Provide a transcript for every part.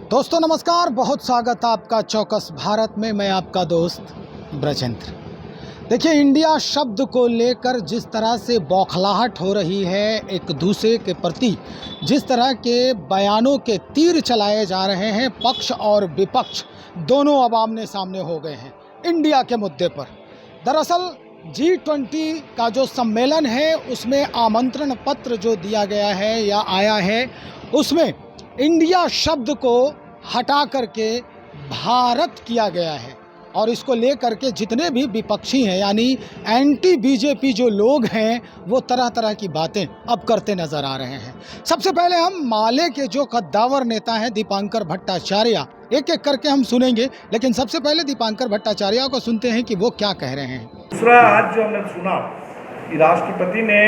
दोस्तों नमस्कार, बहुत स्वागत आपका चौकस भारत में। मैं आपका दोस्त ब्रजेंद्र। देखिए, इंडिया शब्द को लेकर जिस तरह से बौखलाहट हो रही है, एक दूसरे के प्रति जिस तरह के बयानों के तीर चलाए जा रहे हैं, पक्ष और विपक्ष दोनों अब आमने सामने हो गए हैं इंडिया के मुद्दे पर। दरअसल G20 का जो सम्मेलन है, उसमें आमंत्रण पत्र जो दिया गया है या आया है, उसमें इंडिया शब्द को हटा करके भारत किया गया है। और इसको लेकर के जितने भी विपक्षी हैं, यानी एंटी बीजेपी जो लोग हैं, वो तरह तरह की बातें अब करते नज़र आ रहे हैं। सबसे पहले हम माले के जो कद्दावर नेता हैं दीपांकर भट्टाचार्य, एक एक करके हम सुनेंगे, लेकिन सबसे पहले दीपांकर भट्टाचार्य को सुनते हैं कि वो क्या कह रहे हैं। दूसरा, आज जो हमने सुना कि राष्ट्रपति ने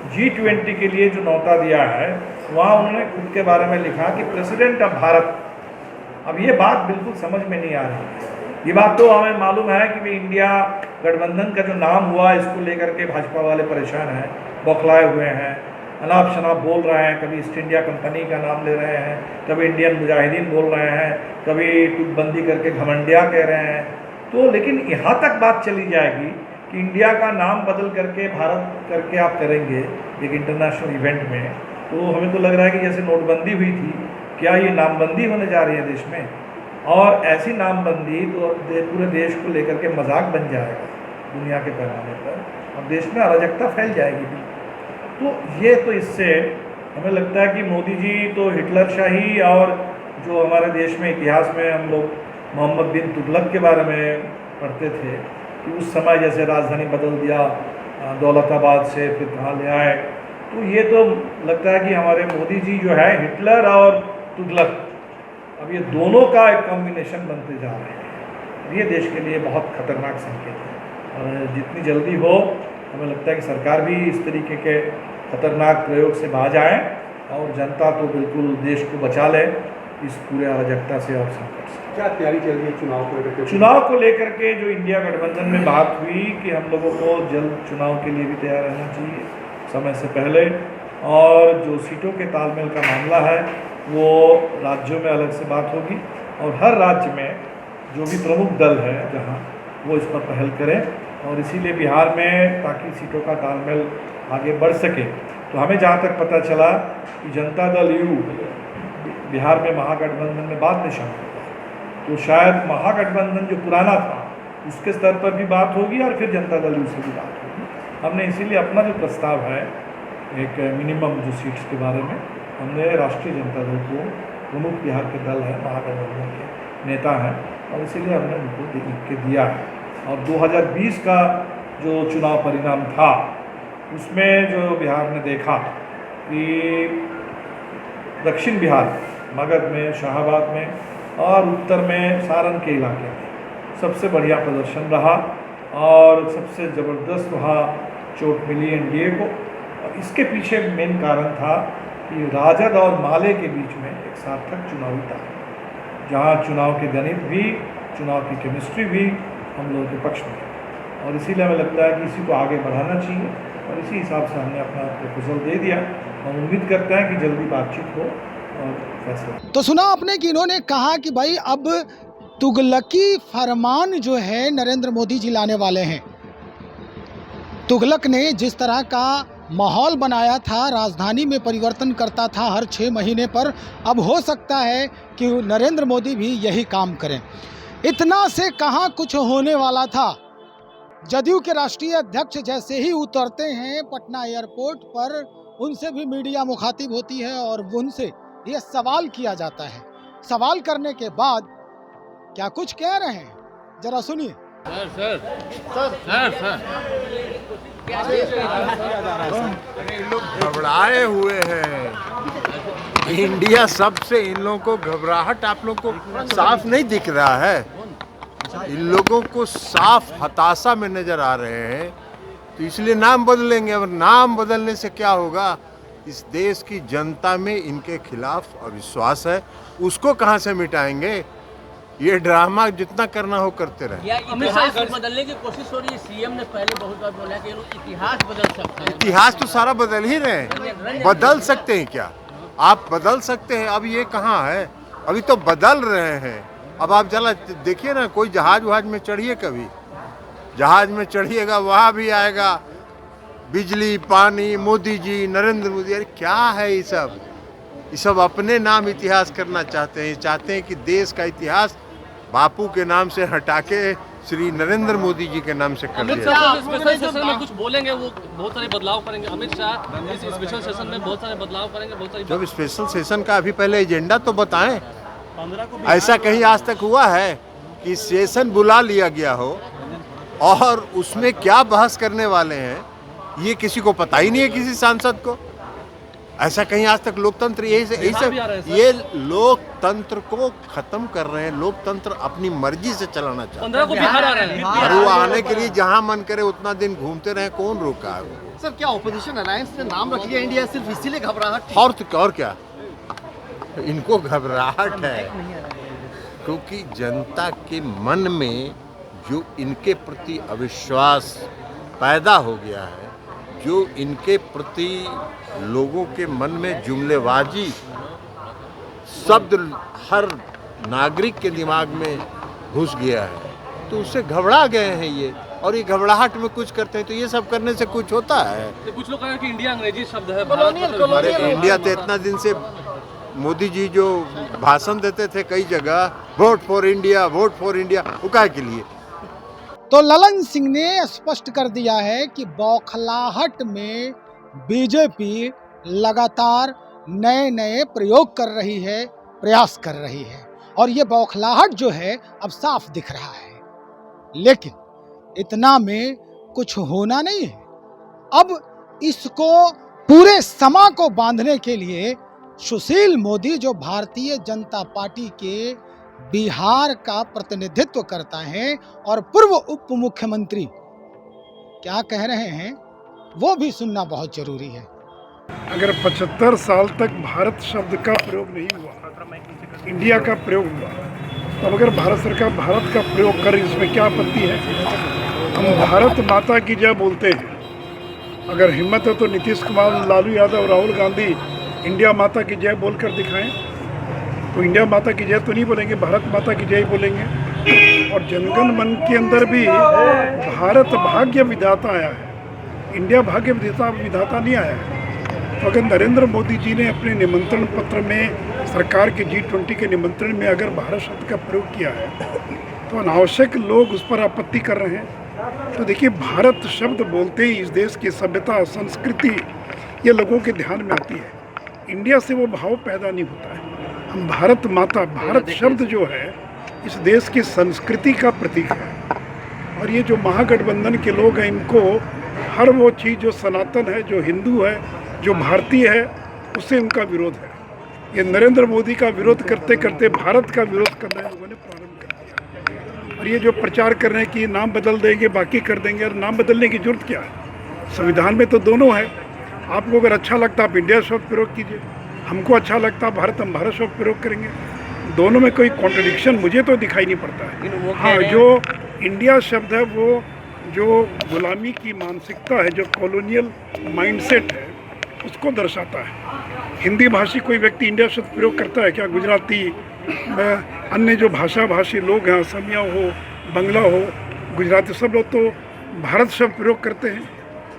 G20 के लिए जो न्योता दिया है, वहाँ उन्होंने खुद के बारे में लिखा कि प्रेसिडेंट ऑफ भारत। अब ये बात बिल्कुल समझ में नहीं आ रही। ये बात तो हमें मालूम है कि इंडिया गठबंधन का जो नाम हुआ, इसको लेकर के भाजपा वाले परेशान हैं, बौखलाए हुए हैं, अनाप शनाप बोल रहे हैं। कभी ईस्ट इंडिया कंपनी का नाम ले रहे हैं, कभी इंडियन मुजाहिदीन बोल रहे हैं, कभी टूकबंदी करके घमंडिया कह रहे हैं। तो लेकिन यहाँ तक बात चली जाएगी कि इंडिया का नाम बदल करके भारत करके आप करेंगे एक इंटरनेशनल इवेंट में, तो हमें तो लग रहा है कि जैसे नोटबंदी हुई थी, क्या ये नामबंदी होने जा रही है देश में। और ऐसी नामबंदी तो पूरे देश को लेकर के मजाक बन जाएगा दुनिया के पैमाने पर, और देश में अराजकता फैल जाएगी भी। तो ये तो इससे हमें लगता है कि मोदी जी तो हिटलर शाही, और जो हमारे देश में इतिहास में हम लोग मोहम्मद बिन तुगलक के बारे में पढ़ते थे कि उस समय जैसे राजधानी बदल दिया दौलताबाद से, फिर कहाँ ले आए। तो ये तो लगता है कि हमारे मोदी जी जो है हिटलर और तुगलक, अब ये दोनों का एक कॉम्बिनेशन बनते जा रहे हैं। ये देश के लिए बहुत खतरनाक संकेत है, और जितनी जल्दी हो, हमें लगता है कि सरकार भी इस तरीके के खतरनाक प्रयोग से बाज आए, और जनता तो बिल्कुल देश को बचा ले इस पूरे अराजकता से और संकट से। क्या तैयारी चल रही है चुनाव को लेकर? चुनाव को लेकर के जो इंडिया गठबंधन में बात हुई कि हम लोगों को जल्द चुनाव के लिए भी तैयार रहना चाहिए समय से पहले, और जो सीटों के तालमेल का मामला है वो राज्यों में अलग से बात होगी, और हर राज्य में जो भी प्रमुख दल है जहां, वो इस पर पहल करें। और इसीलिए बिहार में, ताकि सीटों का तालमेल आगे बढ़ सके, तो हमें जहां तक पता चला कि जनता दल यू बिहार में महागठबंधन में बाद में शामिल होगा, तो शायद महागठबंधन जो पुराना था उसके स्तर पर भी बात होगी, और फिर जनता दल यू से भी बात होगी। हमने इसीलिए अपना जो प्रस्ताव है, एक मिनिमम जो सीट्स के बारे में, हमने राष्ट्रीय जनता दल को, प्रमुख बिहार के दल है, महागठबंधन के नेता हैं, और इसीलिए हमने उनको लिख के दिया है। और 2020 का जो चुनाव परिणाम था, उसमें जो बिहार ने देखा कि दक्षिण बिहार, मगध में, शाहाबाद में, और उत्तर में सारण के इलाके में सबसे बढ़िया प्रदर्शन रहा, और सबसे ज़बरदस्त वहाँ चोट मिली एनडीए को। और इसके पीछे मेन कारण था कि राजद और माले के बीच में एक सार्थक चुनावी था, जहाँ चुनाव के गणित भी, चुनाव की केमिस्ट्री भी हम लोगों के पक्ष में है। और इसीलिए हमें लगता है कि इसी को आगे बढ़ाना चाहिए, और इसी हिसाब से हमने अपना प्रपोजल दे दिया। हम उम्मीद करते हैं कि जल्दी बातचीत हो और फैसला। तो सुना आपने कि इन्होंने कहा कि भाई अब तुगलकी फरमान जो है नरेंद्र मोदी जी लाने वाले हैं। तुगलक ने जिस तरह का माहौल बनाया था, राजधानी में परिवर्तन करता था हर 6 महीने पर, अब हो सकता है कि नरेंद्र मोदी भी यही काम करें। इतना से कहाँ कुछ होने वाला था। जदयू के राष्ट्रीय अध्यक्ष जैसे ही उतरते हैं पटना एयरपोर्ट पर, उनसे भी मीडिया मुखातिब होती है, और उनसे ये सवाल किया जाता है। सवाल करने के बाद क्या कुछ कह रहे हैं, जरा सुनिए। सर इन लोग घबराए हुए हैं। इंडिया सबसे इन लोगों को घबराहट आप लोग को साफ नहीं दिख रहा है? इन लोगों को साफ हताशा में नजर आ रहे हैं, तो इसलिए नाम बदलेंगे। और नाम बदलने से क्या होगा? इस देश की जनता में इनके खिलाफ अविश्वास है, उसको कहाँ से मिटाएंगे? ये ड्रामा जितना करना हो करते रहे। इतिहास बदलने की कोशिश हो रही है। सीएम ने पहले बहुत बार बोला कि इतिहास बदल सकते हैं। इतिहास तो सारा बदल ही रहे हैं। बदल सकते हैं क्या? आप बदल सकते हैं। अब ये कहाँ है? अभी तो बदल रहे हैं। अब आप चला देखिए ना, कोई जहाज वहाज में चढ़िए, कभी जहाज में चढ़िएगा वहाँ भी आएगा बिजली पानी, मोदी जी, नरेंद्र मोदी। अरे क्या है ये सब? ये सब अपने नाम इतिहास करना चाहते हैं। चाहते हैं कि देश का इतिहास बापू के नाम से हटा के श्री नरेंद्र मोदी जी के नाम से कर अमित दिया। शाह स्पेशल सेशन में कुछ बोलेंगे, वो बहुत सारे बदलाव करेंगे। अमित शाह इस स्पेशल सेशन में बहुत सारे बदलाव करेंगे, बहुत सारी जब स्पेशल सेशन का अभी पहले एजेंडा तो बताएं। ऐसा कहीं आज तक हुआ है कि सेशन बुला लिया गया हो और उसमें क्या बहस करने वाले हैं ये किसी को पता ही नहीं है, किसी सांसद को? ऐसा कहीं आज तक लोकतंत्र यही से ये लोकतंत्र को खत्म कर रहे हैं। लोकतंत्र अपनी मर्जी से चलाना चाहते हैं। 15 को बिहार आ रहे हैं। और वो आने के लिए जहां मन करे उतना दिन घूमते रहे, कौन रोका है वो? सर, क्या ऑपोजिशन अलायंस ने नाम रख लिया इंडिया सिर्फ इसीलिए घबराहट थी? और क्या इनको घबराहट है? क्योंकि जनता के मन में जो इनके प्रति अविश्वास पैदा हो गया है, जो इनके प्रति लोगों के मन में जुमलेबाजी शब्द हर नागरिक के दिमाग में घुस गया है, तो उससे घबरा गए हैं ये। और ये घबराहट में कुछ करते हैं तो ये सब करने से कुछ होता है? तो कुछ लोग कह रहे हैं कि इंडिया अंग्रेजी शब्द है। अरे इंडिया तो इतना दिन से मोदी जी जो भाषण देते थे कई जगह, vote for India, vote for India, वो काहे के लिए? तो ललन सिंह ने स्पष्ट कर दिया है कि बौखलाहट में बीजेपी लगातार नए नए प्रयोग कर रही है, प्रयास कर रही है, और ये बौखलाहट जो है अब साफ दिख रहा है। लेकिन इतना में कुछ होना नहीं है। अब इसको पूरे समा को बांधने के लिए सुशील मोदी, जो भारतीय जनता पार्टी के बिहार का प्रतिनिधित्व करता है और पूर्व उप मुख्यमंत्री, क्या कह रहे हैं वो भी सुनना बहुत जरूरी है। अगर 75 साल तक भारत शब्द का प्रयोग नहीं हुआ, इंडिया का प्रयोग हुआ, तब अगर भारत सरकार भारत का प्रयोग कर, इसमें क्या आपत्ति है? हम भारत माता की जय बोलते हैं। अगर हिम्मत है तो नीतीश कुमार, लालू यादव, राहुल गांधी इंडिया माता की जय बोलकर दिखाएं। तो इंडिया माता की जय तो नहीं बोलेंगे, भारत माता की जय बोलेंगे। और जनगण मन के अंदर भी भारत भाग्य विधाता आया है, इंडिया भाग्य विधाता नहीं आया है। तो अगर नरेंद्र मोदी जी ने अपने निमंत्रण पत्र में, सरकार के G20 के निमंत्रण में अगर भारत शब्द का प्रयोग किया है, तो अनावश्यक लोग उस पर आपत्ति कर रहे हैं। तो देखिए, भारत शब्द बोलते ही इस देश की सभ्यता, संस्कृति ये लोगों के ध्यान में आती है। इंडिया से वो भाव पैदा नहीं होता है। हम भारत माता, भारत शब्द जो है इस देश की संस्कृति का प्रतीक है। और ये जो महागठबंधन के लोग हैं, इनको हर वो चीज़ जो सनातन है, जो हिंदू है, जो भारतीय है, उससे उनका विरोध है। ये नरेंद्र मोदी का विरोध करते करते भारत का विरोध करना लोगों ने प्रारंभ कर दिया। और ये जो प्रचार कर रहे हैं कि नाम बदल देंगे, बाकी कर देंगे, और नाम बदलने की जरूरत क्या है? संविधान में तो दोनों है। आपको अगर अच्छा लगता है आप इंडिया शब्द प्रयोग कीजिए, हमको अच्छा लगता है भारत, हम भारत शब्द प्रयोग करेंगे। दोनों में कोई कॉन्ट्रडिक्शन मुझे तो दिखाई नहीं पड़ता है। हाँ, जो इंडिया शब्द है वो जो गुलामी की मानसिकता है, जो कॉलोनियल माइंडसेट है, उसको दर्शाता है। हिंदी भाषी कोई व्यक्ति इंडिया शब्द प्रयोग करता है क्या? गुजराती, अन्य जो भाषी लोग हैं, असमिया हो, बंगला हो, गुजराती, सब लोग तो भारत शब्द प्रयोग करते हैं।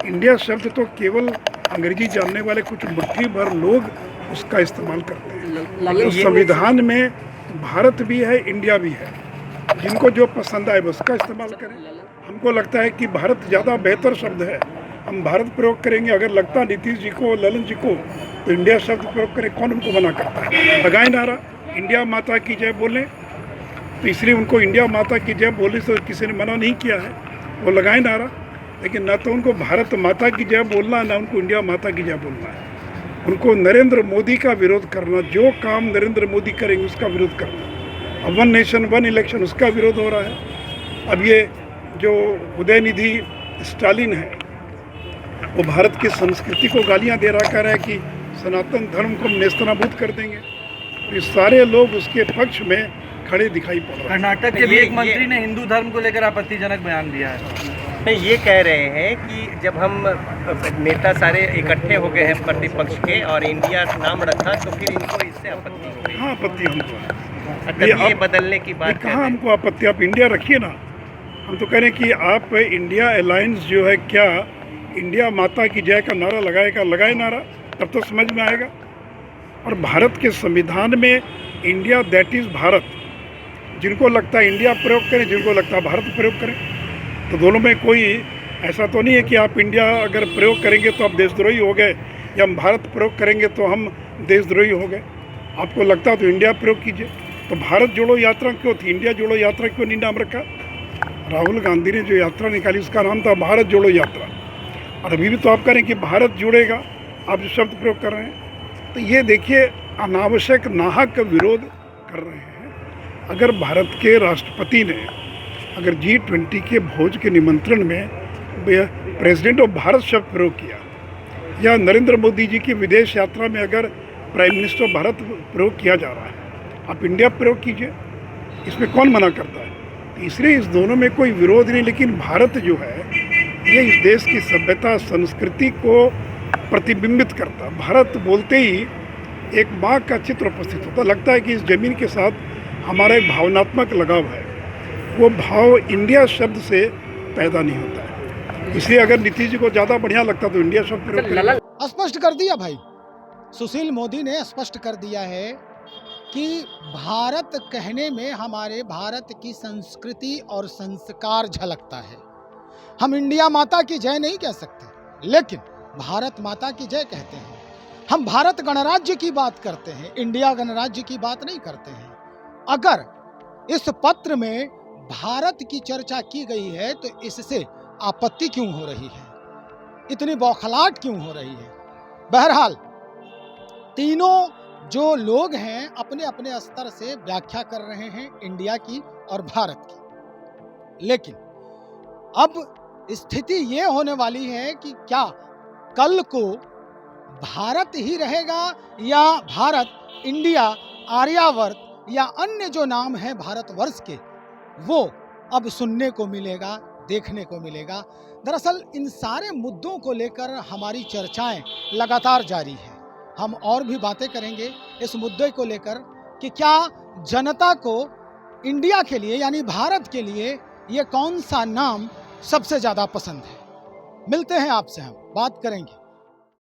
इंडिया शब्द तो केवल अंग्रेजी जानने वाले कुछ मुट्ठी भर लोग उसका इस्तेमाल करते हैं। तो संविधान में भारत भी है, इंडिया भी है। जिनको जो पसंद आए उसका इस्तेमाल करें। हमको लगता है कि भारत ज़्यादा बेहतर शब्द है, हम भारत प्रयोग करेंगे। अगर लगता नीतीश जी को, ललन जी को, तो इंडिया शब्द प्रयोग करें। कौन उनको मना करता है? लगाए नारा, इंडिया माता की जय बोलें। तो इसलिए उनको इंडिया माता की जय बोले से किसी ने मना नहीं किया है, वो लगाए नारा। लेकिन न तो उनको भारत माता की जय बोलना है, ना उनको इंडिया माता की जय बोलना है। उनको नरेंद्र मोदी का विरोध करना, जो काम नरेंद्र मोदी करेंगे उसका विरोध करना। अब 1 नेशन 1 इलेक्शन, उसका विरोध हो रहा है। अब ये जो उदयनिधि स्टालिन है, वो भारत की संस्कृति को गालियां दे रहा, कह रहा है कि सनातन धर्म को हम नेस्तनाबूद कर देंगे। तो ये सारे लोग उसके पक्ष में खड़े दिखाई पड़ रहे हैं। कर्नाटक के भी एक मंत्री ने हिंदू धर्म को लेकर आपत्तिजनक बयान दिया है। नहीं, ये कह रहे हैं कि जब हम नेता सारे इकट्ठे हो गए हैं प्रतिपक्ष के और इंडिया नाम रखा तो फिर इनको इससे आपत्ति हो रही हाँ, आपत्ति हमको है। है। तब ये बदलने की बात कर कहाँ रहे हैं। हमको आपत्ति, आप इंडिया रखिए ना। हम तो कह रहे हैं कि आप इंडिया अलायंस जो है, क्या इंडिया माता की जय का नारा लगाएगा, लगाए नारा, तब तो समझ में आएगा। और भारत के संविधान में इंडिया दैट इज़ भारत, जिनको लगता है इंडिया प्रयोग करें, जिनको लगता है भारत प्रयोग करें। तो दोनों में कोई ऐसा तो नहीं है कि आप इंडिया अगर प्रयोग करेंगे तो आप देशद्रोही हो गए, या हम भारत प्रयोग करेंगे तो हम देशद्रोही हो गए। आपको लगता है तो इंडिया प्रयोग कीजिए। तो भारत जोड़ो यात्रा क्यों थी, इंडिया जोड़ो यात्रा क्यों नहीं नाम रखा? राहुल गांधी ने जो यात्रा निकाली उसका नाम था भारत जोड़ो यात्रा। और अभी भी तो आप कह रहे हैं कि भारत जुड़ेगा, आप जो शब्द प्रयोग कर रहे हैं। तो ये देखिए, अनावश्यक नाहक विरोध कर रहे हैं। अगर भारत के राष्ट्रपति ने अगर G20 के भोज के निमंत्रण में प्रेसिडेंट ऑफ भारत शब्द प्रयोग किया, या नरेंद्र मोदी जी की विदेश यात्रा में अगर प्राइम मिनिस्टर ऑफ भारत प्रयोग किया जा रहा है, आप इंडिया प्रयोग कीजिए, इसमें कौन मना करता है? इसलिए इस दोनों में कोई विरोध नहीं। लेकिन भारत जो है ये इस देश की सभ्यता संस्कृति को प्रतिबिंबित करता। भारत बोलते ही एक माँ का चित्र उपस्थित होता। लगता है कि इस जमीन के साथ हमारा एक भावनात्मक लगाव है। वो भाव इंडिया शब्द से पैदा नहीं होता है। इसलिए अगर नीतीश जी को ज़्यादा बढ़िया लगता तो इंडिया शब्द प्रयोग करें। स्पष्ट कर दिया भाई, सुशील मोदी ने स्पष्ट कर दिया है कि भारत कहने में हमारे भारत की संस्कृति और संस्कार झलकता है। हम इंडिया माता की जय नहीं कह सकते, लेकिन भारत माता की जय कहते हैं। हम भारत गणराज्य की बात करते हैं, इंडिया गणराज्य की बात नहीं करते हैं। अगर इस पत्र में भारत की चर्चा की गई है तो इससे आपत्ति क्यों हो रही है, इतनी बौखलाहट क्यों हो रही है? बहरहाल तीनों जो लोग हैं अपने अपने स्तर से व्याख्या कर रहे हैं इंडिया की और भारत की। लेकिन अब स्थिति ये होने वाली है कि क्या कल को भारत ही रहेगा या भारत, इंडिया, आर्यावर्त या अन्य जो नाम है भारतवर्ष के, वो अब सुनने को मिलेगा, देखने को मिलेगा। दरअसल इन सारे मुद्दों को लेकर हमारी चर्चाएं लगातार जारी है। हम और भी बातें करेंगे इस मुद्दे को लेकर कि क्या जनता को इंडिया के लिए यानी भारत के लिए ये कौन सा नाम सबसे ज़्यादा पसंद है। मिलते हैं आपसे, हम बात करेंगे।